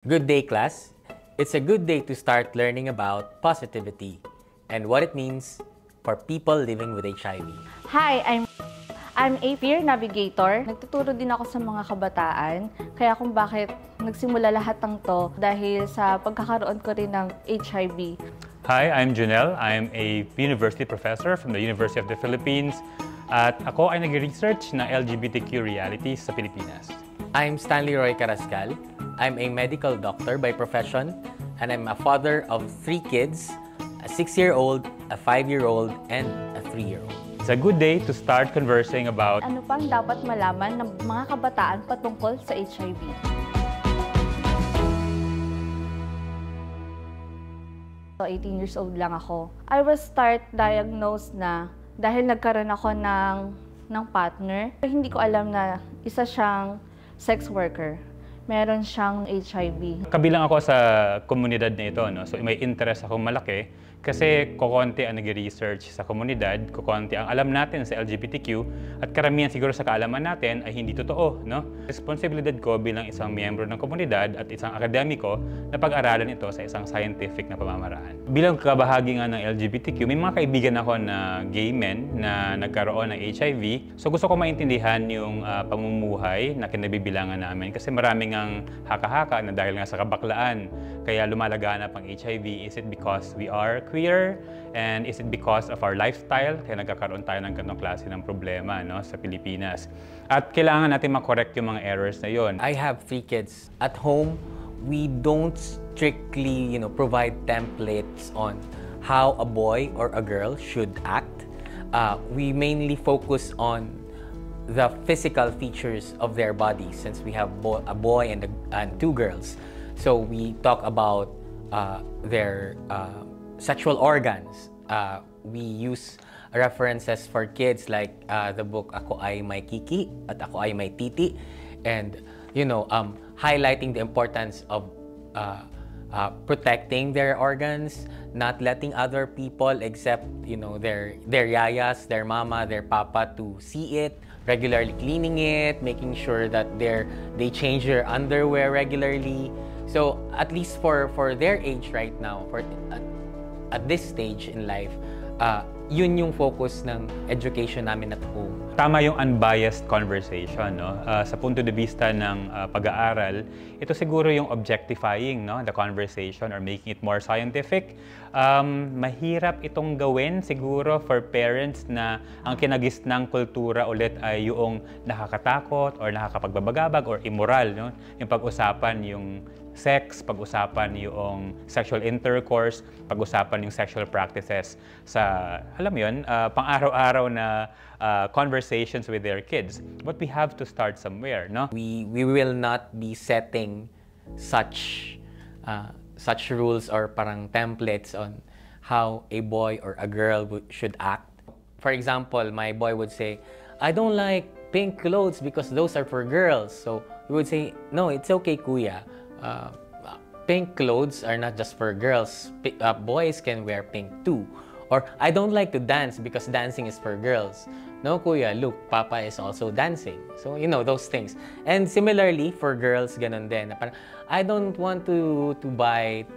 Good day, class. It's a good day to start learning about positivity and what it means for people living with HIV. Hi, I'm a peer navigator. Nagtuturo din ako sa mga kabataan. Kaya kung bakit nagsimula lahat ng to dahil sa pagkakaroon ko rin ng HIV. Hi, I'm Junel. I'm a university professor from the University of the Philippines. At ako ay nag-research ng LGBTQ realities sa Pilipinas. I'm Stanley Roy Carrascal. I'm a medical doctor by profession, and I'm a father of 3 kids, a 6-year-old, a 5-year-old, and a 3-year-old. It's a good day to start conversing about Ano pang dapat malaman ng mga kabataan patungkol sa HIV? So, 18 years old lang ako. I was diagnosed na dahil nagkaroon ako ng partner. Hindi ko alam na isa siyang sex worker. Meron siyang HIV. Kabilang ako sa komunidad na ito, no? So may interest akong malaki kasi kukonti ang nag-research sa komunidad, kukonti ang alam natin sa LGBTQ at karamihan siguro sa kaalaman natin ay hindi totoo, no? Responsibilidad ko bilang isang miyembro ng komunidad at isang akademiko na pag-aralan ito sa isang scientific na pamamaraan. Bilang kabahagi nga ng LGBTQ, may mga kaibigan ako na gay men na nagkaroon ng HIV. So gusto ko maintindihan yung pamumuhay na kinabibilangan namin kasi maraming ang haka-haka na dahil nga sa kabaklaan kaya lumalaganap ang HIV. Is it because we are queer? And is it because of our lifestyle? Kaya nagkakaroon tayo ng ganitong klase ng problema, no, sa Pilipinas. At kailangan natin makorek yung mga errors na yon. I have 3 kids. At home, we don't strictly, provide templates on how a boy or a girl should act. We mainly focus on the physical features of their bodies since we have a boy and 2 girls. So we talk about their sexual organs. We use references for kids like the book Ako Ay May Kiki at Ako Ay May Titi, and highlighting the importance of protecting their organs, not letting other people except their yayas, their mama, their papa to see it, regularly cleaning it, making sure that they change their underwear regularly. So at least for their age right now, at this stage in life, yun yung focus ng education namin at home. Tama yung unbiased conversation, no? Sa punto de vista ng pag-aaral, ito siguro yung objectifying, no, the conversation or making it more scientific. Mahirap itong gawin siguro for parents na ang kinagisnang kultura ulit ay yung nakakatakot or nakakapagbabagabag or immoral, no? Yung pag-usapan yung sex, pag-usapan yung sexual intercourse, pag-usapan yung sexual practices sa, alam mo yun, pang-araw-araw na conversations with their kids. But we have to start somewhere, no? We will not be setting such rules or parang templates on how a boy or a girl should act. For example, my boy would say, "I don't like pink clothes because those are for girls." So we would say, "No, it's okay, kuya. Pink clothes are not just for girls. Boys can wear pink too." Or, "I don't like to dance because dancing is for girls." "No, kuya, look, papa is also dancing." So, those things. And similarly, for girls, ganun din. Parang, "I don't want to buy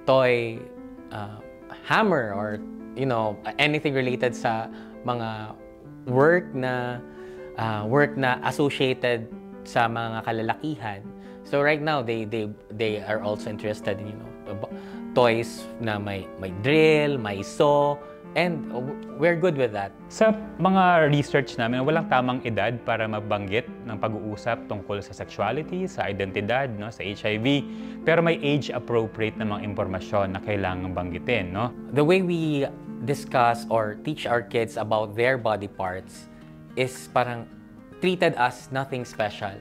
toy hammer or, anything related sa mga work na associated sa mga kalalakihan." So right now, they are also interested in, toys na may drill, may saw, and we're good with that. Sa mga research namin, walang tamang edad para mabanggit ng pag-uusap tungkol sa sexuality, sa identidad, no, sa HIV, pero may age-appropriate na mga impormasyon na kailangang banggitin, no? The way we discuss or teach our kids about their body parts is parang treated as nothing special.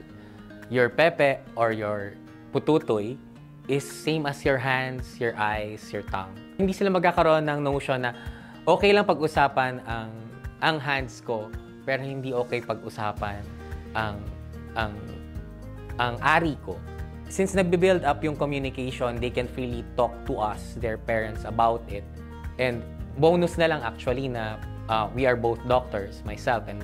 Your pepe or your pututoy is same as your hands, your eyes, your tongue. Hindi sila magkakaroon ng notion na okay lang pag-usapan ang hands ko, pero hindi okay pag-usapan ang ari ko. Since nagbe-build up yung communication, they can freely talk to us, their parents, about it. And bonus na lang actually na we are both doctors, myself and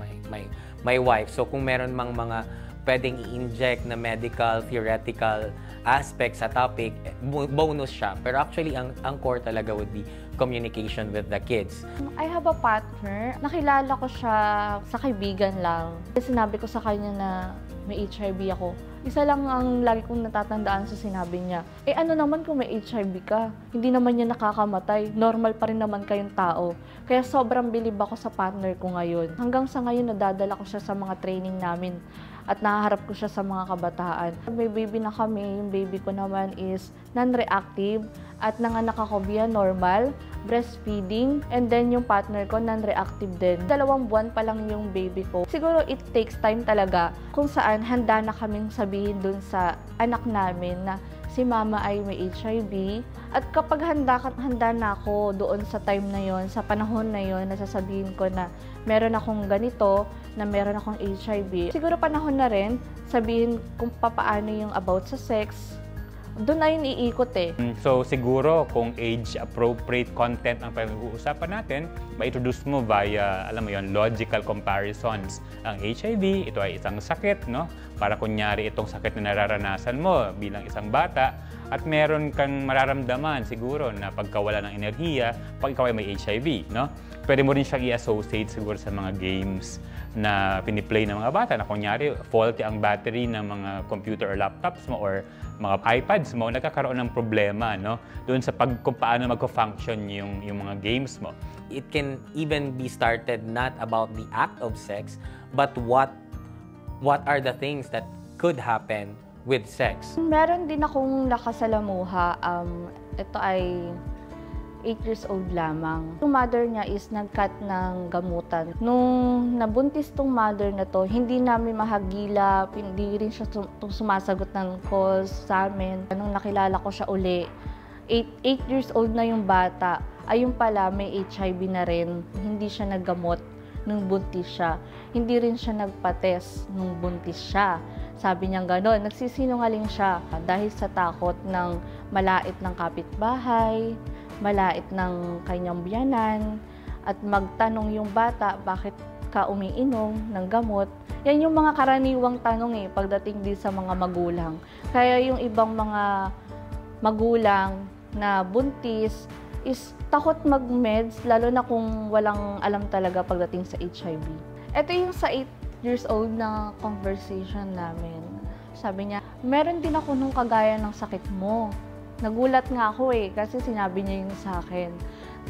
my wife. So kung meron mang mga pwedeng i-inject na medical, theoretical aspect sa topic, bonus siya. Pero actually, ang core talaga would be communication with the kids. I have a partner. Nakilala ko siya sa kaibigan lang. Sinabi ko sa kanya na may HIV ako. Isa lang ang lagi kong natatandaan sa sinabi niya. Ano naman kung may HIV ka? Hindi naman niya nakakamatay. Normal pa rin naman kayong tao. Kaya sobrang bilib ako sa partner ko ngayon. Hanggang sa ngayon, nadadala ko siya sa mga training namin. At nahaharap ko siya sa mga kabataan. May baby na kami. Yung baby ko naman is non-reactive. At nanganak ako via normal, breastfeeding, and then yung partner ko non-reactive din. 2 buwan pa lang yung baby ko. Siguro it takes time talaga kung saan handa na kaming sabihin dun sa anak namin na si mama ay may HIV. At kapag handa na ako doon sa time na yon, sa panahon na yon, nasasabihin ko na meron akong ganito, na meron akong HIV. Siguro panahon na rin sabihin kung paano yung about sa sex. Doon na yun iikot eh. So siguro kung age-appropriate content ang pag-uusapan natin, ma-introduce mo via, alam mo yon, logical comparisons. Ang HIV, ito ay isang sakit, no? Para kunyari itong sakit na nararanasan mo bilang isang bata at meron kang mararamdaman siguro na pagkawala ng enerhiya pag ikaw ay may HIV, no? Pwede mo rin siyang i-associate siguro sa mga games na piniplay ng mga bata na kunyari faulty ang battery ng mga computer or laptops mo or mga iPads mo, nagkakaroon ng problema, no? Doon sa kung paano mag-function yung mga games mo. It can even be started not about the act of sex, but what are the things that could happen with sex. Meron din akong nakasalamuha. Ito ay 8 years old lamang. Yung mother niya is nag-cut ng gamutan. Nung nabuntis tong mother na to, hindi namin mahagila, hindi rin siya sumasagot ng calls sa amin. Nung nakilala ko siya uli, 8 years old na yung bata. Ayun pala, may HIV na rin. Hindi siya naggamot nung buntis siya. Hindi rin siya nagpa-test nung buntis siya. Sabi niya gano'n, nagsisinungaling siya dahil sa takot ng malait ng kapitbahay, malait ng kanyang biyanan, at magtanong yung bata, bakit ka umiinom ng gamot? Yan yung mga karaniwang tanong pagdating din sa mga magulang. Kaya yung ibang mga magulang na buntis is takot mag-meds, lalo na kung walang alam talaga pagdating sa HIV. Ito yung sa 8 years old na conversation namin. Sabi niya, meron din ako nung kagaya ng sakit mo. Nagulat nga ako kasi sinabi niya yun sa akin.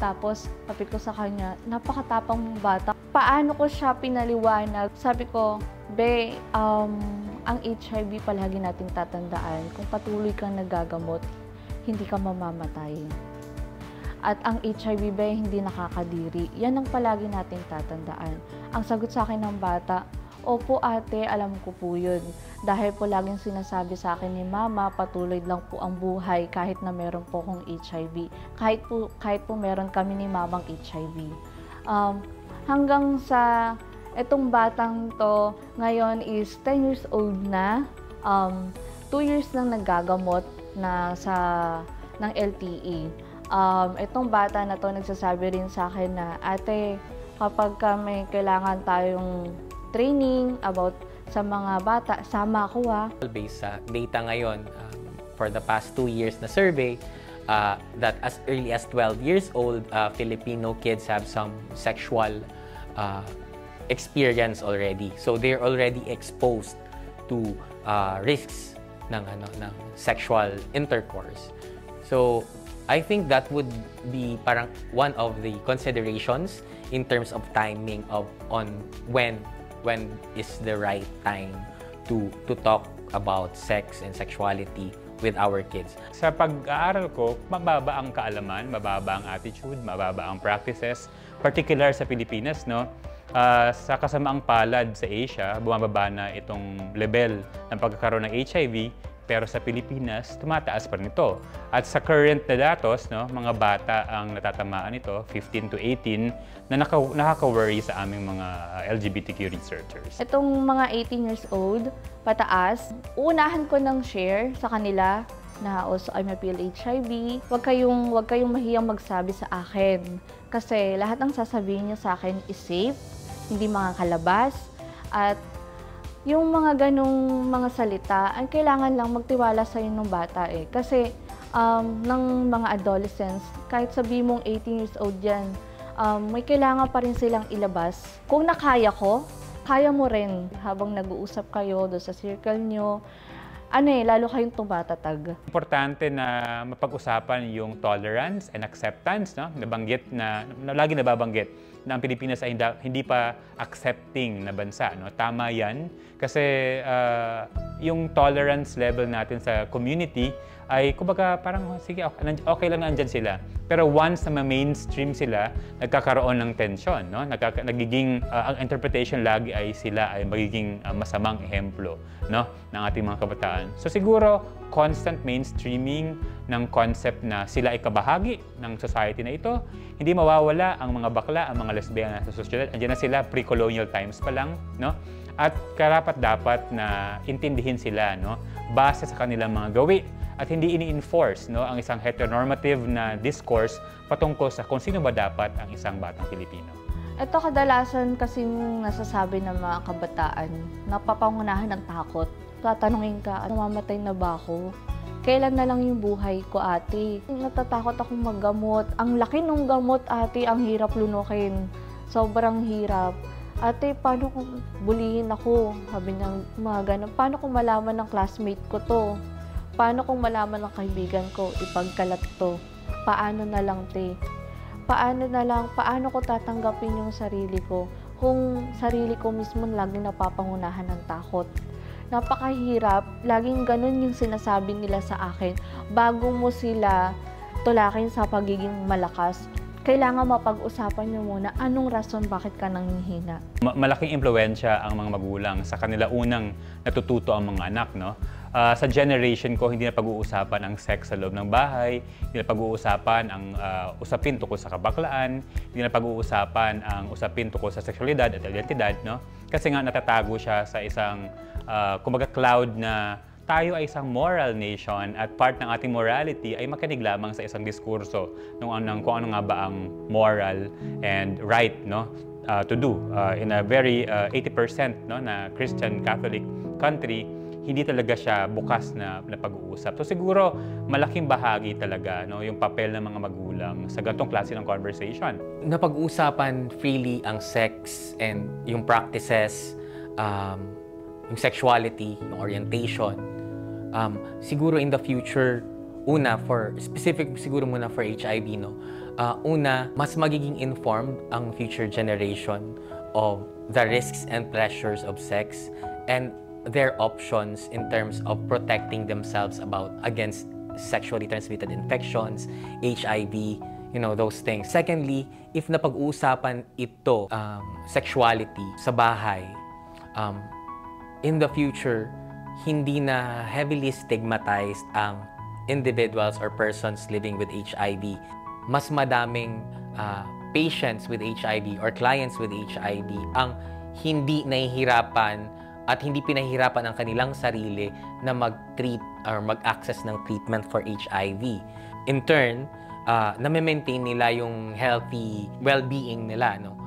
Tapos, sabi ko sa kanya, napakatapang mong bata. Paano ko siya pinaliwanag? Sabi ko, Be, ang HIV palagi nating tatandaan. Kung patuloy kang nagagamot, hindi ka mamamatay. At ang HIV, Be, hindi nakakadiri. Yan ang palagi nating tatandaan. Ang sagot sa akin ng bata, Opo ate, alam ko po yun. Dahil po laging sinasabi sa akin ni Mama, patuloy lang po ang buhay kahit na meron po akong HIV. Kahit po meron kami ni Mamang HIV. Hanggang sa etong batang to, ngayon is 10 years old na. 2 years nang nagagamot na ng LTE. Etong bata na to nagsasabi rin sa akin na, Ate, kapag may kailangan tayong training about sa mga bata, sama ako Based sa data ngayon, for the past 2 years na survey, that as early as 12 years old, Filipino kids have some sexual experience already. So they're already exposed to risks ng sexual intercourse. So I think that would be parang one of the considerations in terms of timing on when is the right time to talk about sex and sexuality with our kids. Sa pag-aaral ko, mababa ang kaalaman, mababa ang attitude, mababa ang practices, particular sa Pilipinas, no? Sa kasamaang palad sa Asia, bumababa na itong level ng pagkakaroon ng HIV, pero sa Pilipinas, tumataas pa rin ito. At sa current na datos, no, mga bata ang natatamaan nito, 15 to 18, na nakaka-worry sa aming mga LGBTQ researchers. Itong mga 18 years old, pataas, uunahan ko ng share sa kanila na also I may feel HIV. Huwag kayong mahiyang magsabi sa akin. Kasi lahat ng sasabihin niyo sa akin is safe, hindi makakalabas, at Yung mga ganong mga salita, ay kailangan lang magtiwala sa'yo ng bata eh. Kasi ng mga adolescents, kahit sabi mong 18 years old yan, may kailangan pa rin silang ilabas. Kung nakaya ko, kaya mo rin habang nag-uusap kayo doon sa circle nyo. Lalo kayong tumatatag. Importante na mapag-usapan yung tolerance and acceptance, no? Nabanggit na lagi nababanggit na ang Pilipinas ay hindi pa accepting na bansa, no? Tama 'yan kasi yung tolerance level natin sa community ay kumbaga parang sige okay lang na andyan sila. Pero once na mainstream sila, nagkakaroon ng tension, no? Nagiging ang interpretation lagi ay sila ay magiging masamang ehemplo, no, ng ating mga kabataan. So siguro constant mainstreaming ng concept na sila ay kabahagi ng society na ito, hindi mawawala ang mga bakla, ang mga lesbiana sa sosyedad. Andiyan na sila pre-colonial times pa lang, no? At karapat-dapat na intindihin sila, no, base sa kanilang mga gawi at hindi ini-enforce, no, ang isang heteronormative na discourse patungkol sa kung sino ba dapat ang isang batang Pilipino. Ito kadalasan kasing nasasabi ng mga kabataan, napapangunahan ng takot. Tatanungin ka, mamamatay na ba ako? Kailan na lang yung buhay ko, ate? Natatakot akong maggamot. Ang laki ng gamot, ate, ang hirap lunukin. Sobrang hirap. Ate, paano kung bulihin ako? Sabi niya, mga ganun. Paano kung malaman ng classmate ko to? Paano kung malaman ng kaibigan ko, ipagkalat to? Paano na lang, te? Paano ko tatanggapin yung sarili ko? Kung sarili ko mismo laging napapangunahan ng takot. Napakahirap, laging ganun yung sinasabi nila sa akin. Bago mo sila tulakin sa pagiging malakas, kailangan mapag-usapan nyo muna anong rason bakit ka nanghihina. Malaking impluwensya ang mga magulang sa kanila unang natututo ang mga anak, no? Sa generation ko, hindi na pag-uusapan ang sex sa loob ng bahay, hindi na pag-uusapan ang usapin tungkol sa kabaklaan, hindi na pag-uusapan ang usapin tungkol sa sexualidad at identidad, no? Kasi nga natatago siya sa isang kumbaga cloud na tayo ay isang moral nation at part ng ating morality ay makinig lamang sa isang diskurso kung ano nga ba ang moral and right, no, to do. In a very 80% no, na Christian Catholic country, hindi talaga siya bukas na pag-uusap. So siguro malaking bahagi talaga, no, yung papel ng mga magulang sa ganitong klase ng conversation. Napag-uusapan freely ang sex and yung practices, yung sexuality, yung orientation. Siguro in the future, specific siguro muna for HIV, no? Mas magiging informed ang future generation of the risks and pleasures of sex and their options in terms of protecting themselves against sexually transmitted infections, HIV, those things. Secondly, if napag-uusapan ito, sexuality sa bahay, in the future, hindi na heavily stigmatized ang individuals or persons living with HIV. Mas madaming patients with HIV or clients with HIV ang hindi nahihirapan at hindi pinahihirapan ang kanilang sarili na mag-treat or mag-access ng treatment for HIV. In turn, na-maintain nila yung healthy well-being nila, no?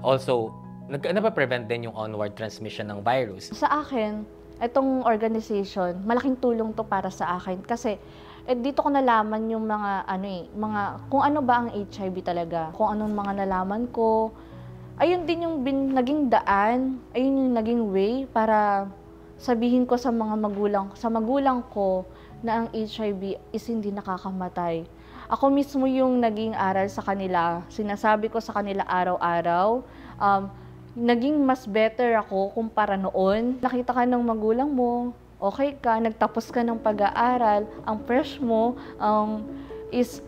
Also, napaprevent din yung onward transmission ng virus. Sa akin, itong organization, malaking tulong to para sa akin kasi dito ko nalaman yung mga kung ano ba ang HIV talaga, kung anong mga nalaman ko. Ayun din yung naging daan, ayun yung naging way para sabihin ko sa mga magulang ko na ang HIV is hindi nakakamatay. Ako mismo yung naging aral sa kanila, sinasabi ko sa kanila araw-araw, naging mas better ako kumpara noon. Nakita ka ng magulang mo, okay ka, nagtapos ka ng pag-aaral, ang fresh mo is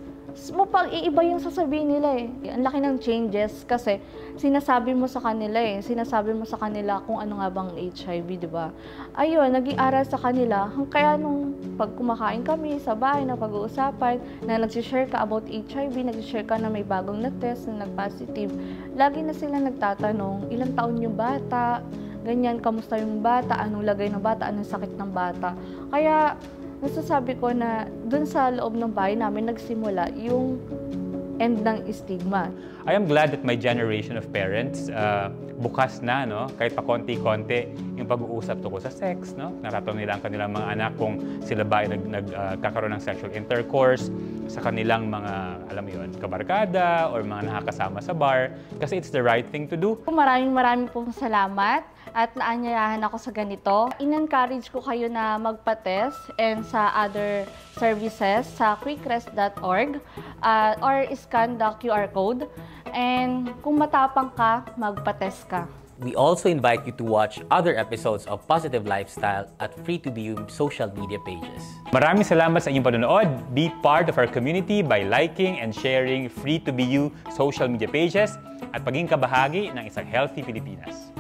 iiba yung sasabihin nila eh. Ang laki ng changes kasi sinasabi mo sa kanila kung ano nga bang HIV, di ba? Ayun, nag-iaral sa kanila. Kaya nung pag kumakain kami sa bahay na pag-uusapan, na nag-share ka about HIV, nag-share ka na may bagong na-test, na nag-positive, lagi na sila nagtatanong, ilang taon yung bata, ganyan, kamusta yung bata, anong lagay ng bata, anong sakit ng bata. Kaya nasasabi ko na dun sa loob ng bahay namin nagsimula yung end ng stigma. I am glad that my generation of parents bukas na, no? Kahit pa konti-konti yung pag-uusap tungkol sa sex, no? Natatanong nila ang kanilang mga anak kung sila ba ay nagkakaroon ng sexual intercourse sa kanilang mga, alam mo yun, kabarkada or mga nakakasama sa bar kasi it's the right thing to do. Maraming pong salamat at naanyayahan ako sa ganito. In-encourage ko kayo na magpa-test and sa other services sa quickrest.org or scan the QR code. And kung matapang ka, magpa-test ka. We also invite you to watch other episodes of Positive Lifestyle at Free2BU social media pages. Maraming salamat sa inyong panonood. Be part of our community by liking and sharing Free2BU social media pages at maging kabahagi ng isang healthy Pilipinas.